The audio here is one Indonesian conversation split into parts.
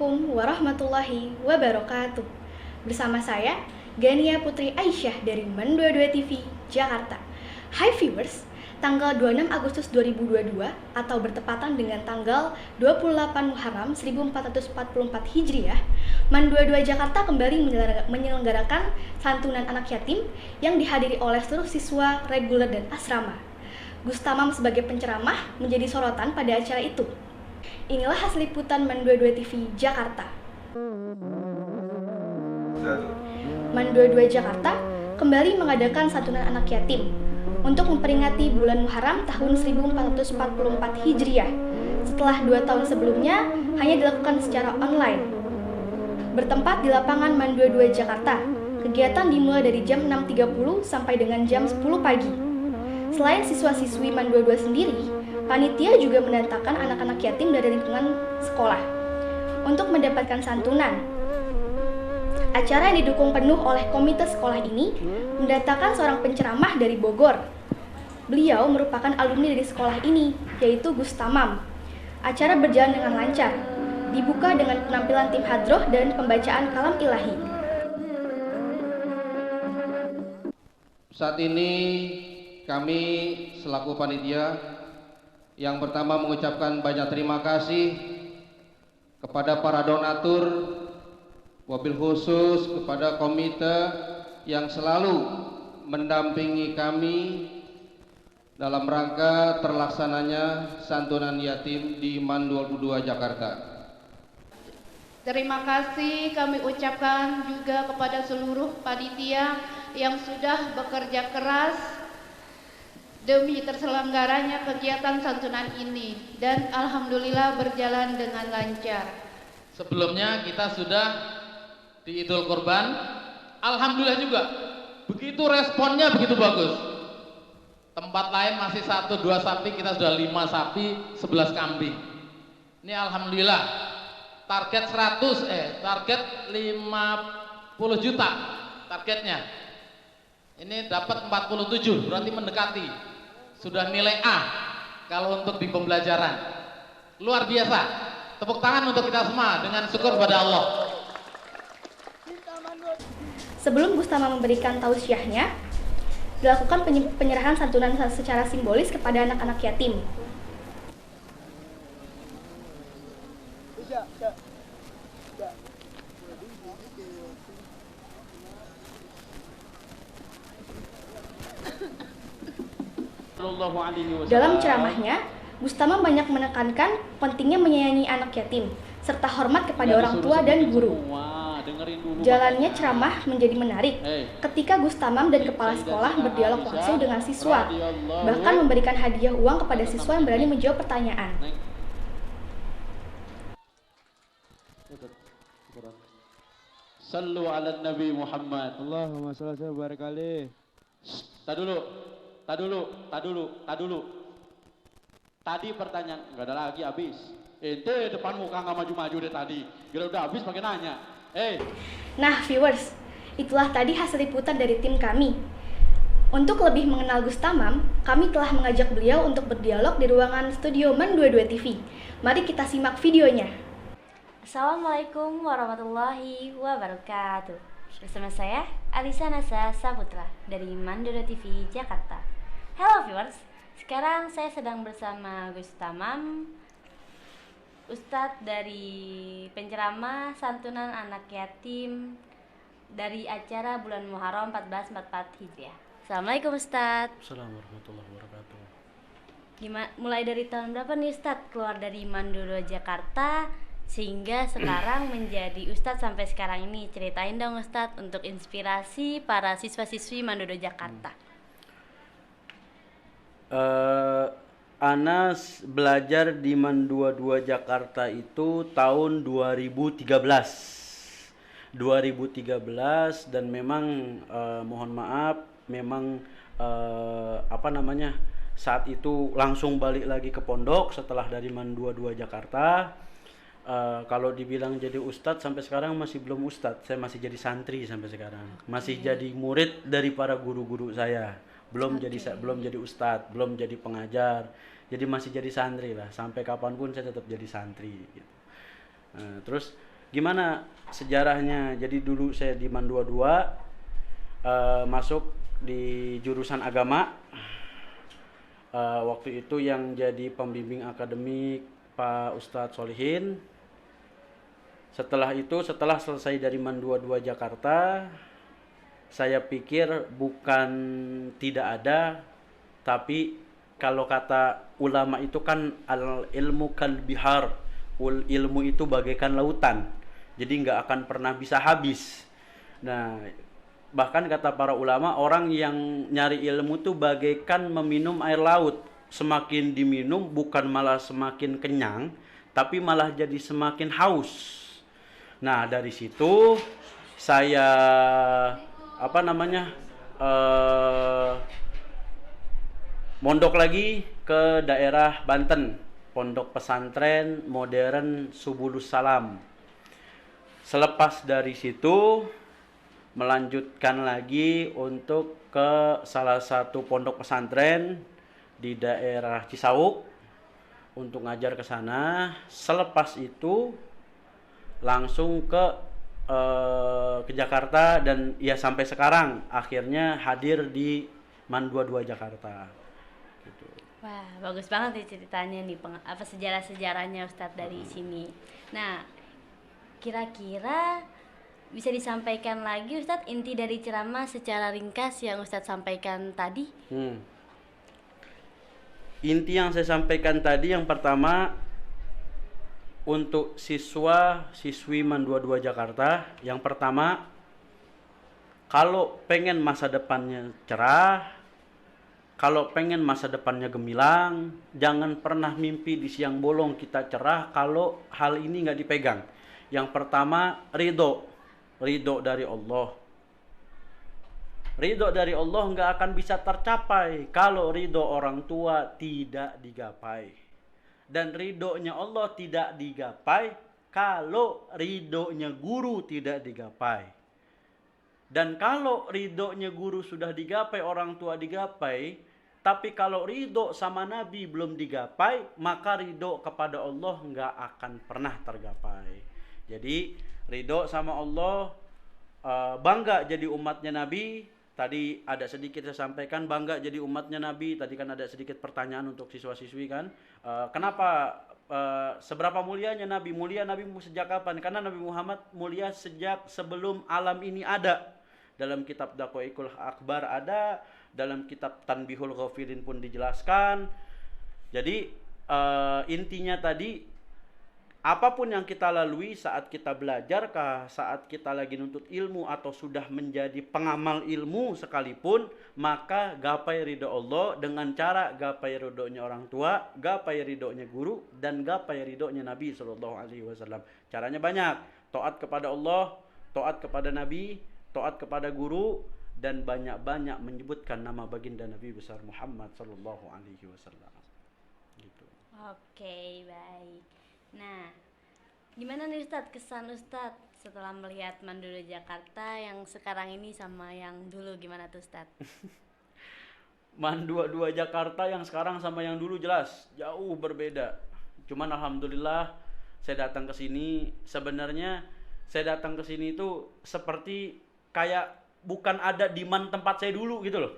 Assalamualaikum warahmatullahi wabarakatuh. Bersama saya, Gania Putri Aisyah dari MAN 22 TV, Jakarta. Hai viewers, tanggal 26 Agustus 2022 atau bertepatan dengan tanggal 28 Muharram 1444 Hijriah, MAN 22 Jakarta kembali menyelenggarakan santunan anak yatim yang dihadiri oleh seluruh siswa reguler dan asrama. Gus Tamam sebagai penceramah menjadi sorotan pada acara itu. Inilah hasil liputan MAN 22 TV Jakarta. MAN 22 Jakarta kembali mengadakan santunan anak yatim untuk memperingati bulan Muharram tahun 1444 Hijriah setelah 2 tahun sebelumnya hanya dilakukan secara online. Bertempat di lapangan MAN 22 Jakarta, kegiatan dimulai dari jam 6.30 sampai dengan jam 10 pagi. Selain siswa-siswi MAN 22 sendiri, panitia juga mendatangkan anak-anak yatim dari lingkungan sekolah untuk mendapatkan santunan. Acara yang didukung penuh oleh komite sekolah ini mendatangkan seorang penceramah dari Bogor. Beliau merupakan alumni dari sekolah ini, yaitu Gus Tamam. Acara berjalan dengan lancar, dibuka dengan penampilan tim hadroh dan pembacaan kalam ilahi. Saat ini kami selaku panitia yang pertama mengucapkan banyak terima kasih kepada para donatur, wabil khusus kepada komite yang selalu mendampingi kami dalam rangka terlaksananya santunan yatim di MAN 22 Jakarta. Terima kasih kami ucapkan juga kepada seluruh panitia yang sudah bekerja keras demi terselenggaranya kegiatan santunan ini dan alhamdulillah berjalan dengan lancar. Sebelumnya kita sudah di Idul Kurban, alhamdulillah juga begitu responnya begitu bagus. Tempat lain masih 1-2 sapi, kita sudah 5 sapi, 11 kambing. Ini alhamdulillah target 50 juta targetnya. Ini dapat 47, berarti mendekati. Sudah nilai A kalau untuk di pembelajaran. Luar biasa. Tepuk tangan untuk kita semua dengan syukur pada Allah. Sebelum Gus Tamam memberikan tausiahnya, dilakukan penyerahan santunan secara simbolis kepada anak-anak yatim. Dalam ceramahnya, Gus Tamam banyak menekankan pentingnya menyayangi anak yatim, serta hormat kepada orang tua dan guru. Jalannya ceramah menjadi menarik ketika Gus Tamam dan kepala sekolah berdialog langsung dengan siswa, bahkan memberikan hadiah uang kepada siswa yang berani menjawab pertanyaan. Sallu ala Nabi Muhammad. Allahumma shalli wa barik alaih. Tak dulu. Tadi pertanyaan enggak ada lagi habis. Ente depan muka nggak maju-maju deh tadi. Kira udah habis pakai nanya. Nah viewers, itulah tadi hasil liputan dari tim kami. Untuk lebih mengenal Gus Tamam, kami telah mengajak beliau untuk berdialog di ruangan studio MAN 22 TV. Mari kita simak videonya. Assalamualaikum warahmatullahi wabarakatuh. Bersama saya Alisa Nasa Saputra dari MAN 22 TV Jakarta. Halo viewers, sekarang saya sedang bersama Gus Tamam, Ustadz dari penceramah santunan anak yatim dari acara bulan Muharram 1444 Hijriah. Assalamualaikum Ustadz. Assalamualaikum warahmatullahi wabarakatuh. Mulai dari tahun berapa nih Ustadz keluar dari MAN 22 Jakarta sehingga sekarang menjadi Ustadz sampai sekarang ini? Ceritain dong Ustadz untuk inspirasi para siswa-siswi MAN 22 Jakarta. Anas belajar di MAN 22 Jakarta itu tahun 2013 dan memang mohon maaf memang saat itu langsung balik lagi ke pondok setelah dari MAN 22 Jakarta. Kalau dibilang jadi ustadz sampai sekarang masih belum ustadz, saya masih jadi santri sampai sekarang, masih jadi murid dari para guru-guru saya. belum jadi ustadz, belum jadi pengajar, jadi masih jadi santri lah, sampai kapanpun saya tetap jadi santri gitu. Terus Gimana sejarahnya? Jadi dulu saya di MAN 22, masuk di jurusan agama. Waktu itu yang jadi pembimbing akademik Pak Ustadz Solihin. Setelah itu, setelah selesai dari MAN 22 Jakarta, saya pikir bukan tidak ada, tapi kalau kata ulama itu kan al ilmu kal bihar, ilmu itu bagaikan lautan, jadi nggak akan pernah bisa habis. Nah, bahkan kata para ulama, orang yang nyari ilmu itu bagaikan meminum air laut, semakin diminum bukan malah semakin kenyang, tapi malah jadi semakin haus. Nah, dari situ saya mondok lagi ke daerah Banten, Pondok Pesantren Modern Subulus Salam. Selepas dari situ melanjutkan lagi untuk ke salah satu pondok pesantren di daerah Cisauk untuk ngajar ke sana. Selepas itu langsung ke Jakarta, dan ya sampai sekarang akhirnya hadir di MAN 22 Jakarta gitu. Wah, bagus banget nih ceritanya nih, sejarah-sejarahnya Ustadz dari sini. Nah, kira-kira bisa disampaikan lagi Ustadz inti dari ceramah secara ringkas yang Ustadz sampaikan tadi? Inti yang saya sampaikan tadi, yang pertama, untuk siswa-siswi MAN 22 Jakarta, yang pertama, kalau pengen masa depannya cerah, kalau pengen masa depannya gemilang, jangan pernah mimpi di siang bolong kita cerah kalau hal ini nggak dipegang. Yang pertama, ridho dari Allah. Ridho dari Allah nggak akan bisa tercapai kalau ridho orang tua tidak digapai. Dan ridhonya Allah tidak digapai kalau ridhonya guru tidak digapai. Dan kalau ridhonya guru sudah digapai, orang tua digapai, tapi kalau ridho sama Nabi belum digapai, maka ridho kepada Allah nggak akan pernah tergapai. Jadi ridho sama Allah, bangga jadi umatnya Nabi. Tadi ada sedikit saya sampaikan, bangga jadi umatnya Nabi. Tadi kan ada sedikit pertanyaan untuk siswa-siswi kan. Kenapa, seberapa mulianya Nabi? Mulia Nabi sejak kapan? Karena Nabi Muhammad mulia sejak sebelum alam ini ada. Dalam kitab Daqaiqul Akbar ada, dalam kitab Tanbihul Ghafilin pun dijelaskan. Jadi intinya tadi, apapun yang kita lalui saat kita belajar, saat kita lagi nuntut ilmu atau sudah menjadi pengamal ilmu sekalipun, maka gapai ridho Allah dengan cara gapai ridhonya orang tua, gapai ridhonya guru, dan gapai ridhonya Nabi SAW. Caranya banyak, taat kepada Allah, taat kepada Nabi, taat kepada guru, dan banyak-banyak menyebutkan nama baginda Nabi besar Muhammad SAW. Gitu. Oke, baik. Nah, gimana nih Ustadz, kesan Ustadz setelah melihat MAN 22 Jakarta yang sekarang ini sama yang dulu, gimana tuh Ustadz? MAN 22 Jakarta yang sekarang sama yang dulu jelas jauh berbeda. Cuman alhamdulillah saya datang ke sini, sebenarnya saya datang ke sini itu seperti kayak bukan ada di MAN tempat saya dulu gitu loh.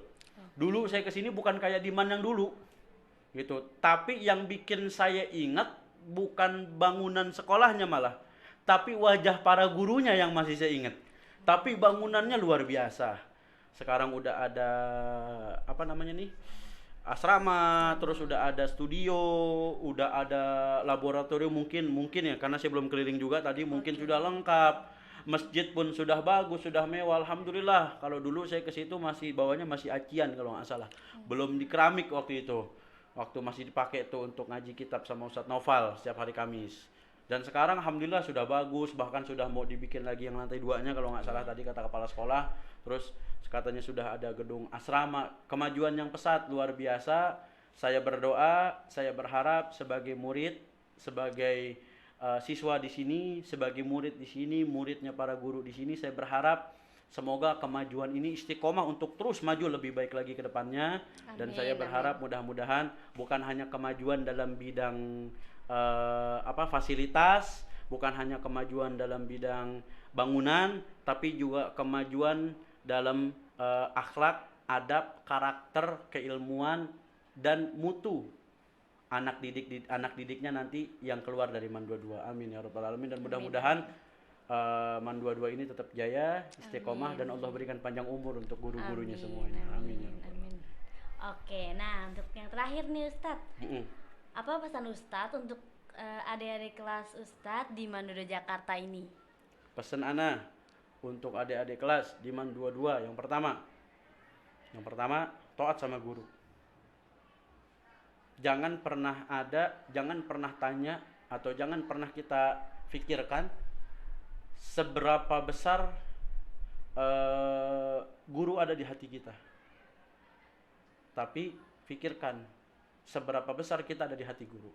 Dulu saya ke sini bukan kayak di MAN yang dulu gitu, tapi yang bikin saya ingat bukan bangunan sekolahnya malah, tapi wajah para gurunya yang masih saya ingat. Tapi bangunannya luar biasa. Sekarang udah ada asrama, terus udah ada studio, udah ada laboratorium, mungkin ya, karena saya belum keliling juga tadi, mungkin sudah lengkap. Masjid pun sudah bagus, sudah mewah, alhamdulillah. Kalau dulu saya ke situ bawahnya masih acian kalau nggak salah, belum di keramik waktu itu. Waktu masih dipakai tuh untuk ngaji kitab sama Ustadz Noval setiap hari Kamis. Dan sekarang alhamdulillah sudah bagus, bahkan sudah mau dibikin lagi yang lantai 2-nya kalau nggak salah tadi kata kepala sekolah. Terus katanya sudah ada gedung asrama. Kemajuan yang pesat luar biasa. Saya berdoa, saya berharap sebagai murid, sebagai siswa di sini, sebagai murid di sini, muridnya para guru di sini, saya berharap semoga kemajuan ini istiqomah untuk terus maju lebih baik lagi ke depannya. Amin, dan saya berharap mudah-mudahan bukan hanya kemajuan dalam bidang fasilitas, bukan hanya kemajuan dalam bidang bangunan, tapi juga kemajuan dalam akhlak, adab, karakter, keilmuan, dan mutu anak didiknya nanti yang keluar dari MAN 22. Amin ya rabbal alamin. Dan mudah-mudahan MAN 22 ini tetap jaya, istiqomah, dan Allah berikan panjang umur untuk guru-gurunya semuanya. Amin ya rabbal alamin. Oke, nah untuk yang terakhir nih Ustadz, apa pesan Ustadz untuk adik-adik kelas Ustadz di MAN 22 Jakarta ini? Pesan ana untuk adik-adik kelas di MAN 22 yang pertama taat sama guru. Jangan pernah tanya atau jangan pernah kita pikirkan seberapa besar guru ada di hati kita. Tapi pikirkan seberapa besar kita ada di hati guru.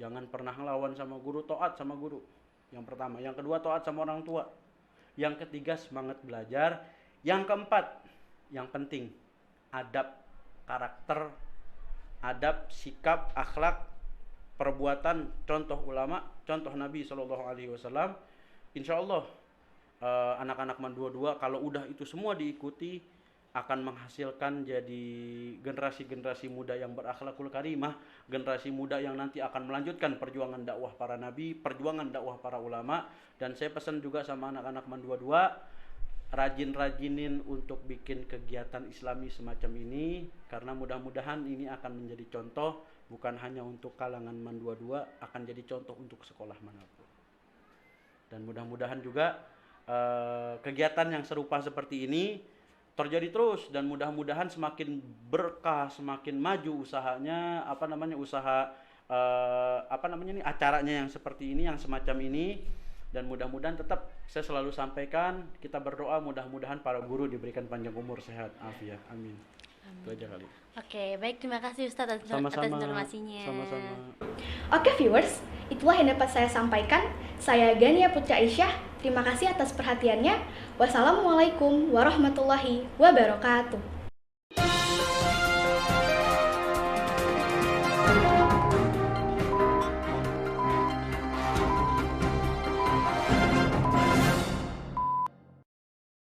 Jangan pernah ngelawan sama guru, taat sama guru. Yang pertama, yang kedua taat sama orang tua. Yang ketiga semangat belajar. Yang keempat, yang penting adab, karakter, adab, sikap, akhlak, perbuatan, contoh ulama, contoh Nabi SAW. Insya Allah anak-anak MAN 22 kalau udah itu semua diikuti akan menghasilkan jadi generasi-generasi muda yang berakhlakul karimah, generasi muda yang nanti akan melanjutkan perjuangan dakwah para nabi, perjuangan dakwah para ulama. Dan saya pesan juga sama anak-anak MAN 22, rajin-rajinin untuk bikin kegiatan islami semacam ini, karena mudah-mudahan ini akan menjadi contoh bukan hanya untuk kalangan MAN 22, akan jadi contoh untuk sekolah manapun. Dan mudah-mudahan juga kegiatan yang serupa seperti ini terjadi terus, dan mudah-mudahan semakin berkah, semakin maju usahanya, acaranya yang seperti ini, yang semacam ini. Dan mudah-mudahan tetap saya selalu sampaikan, kita berdoa mudah-mudahan para guru diberikan panjang umur, sehat, afiat, amin. Itu aja kali. Oke, baik, terima kasih Ustadz atas informasinya. Sama-sama. Oke viewers, itulah yang dapat saya sampaikan. Saya Gania Putri Aisyah, terima kasih atas perhatiannya. Wassalamualaikum warahmatullahi wabarakatuh.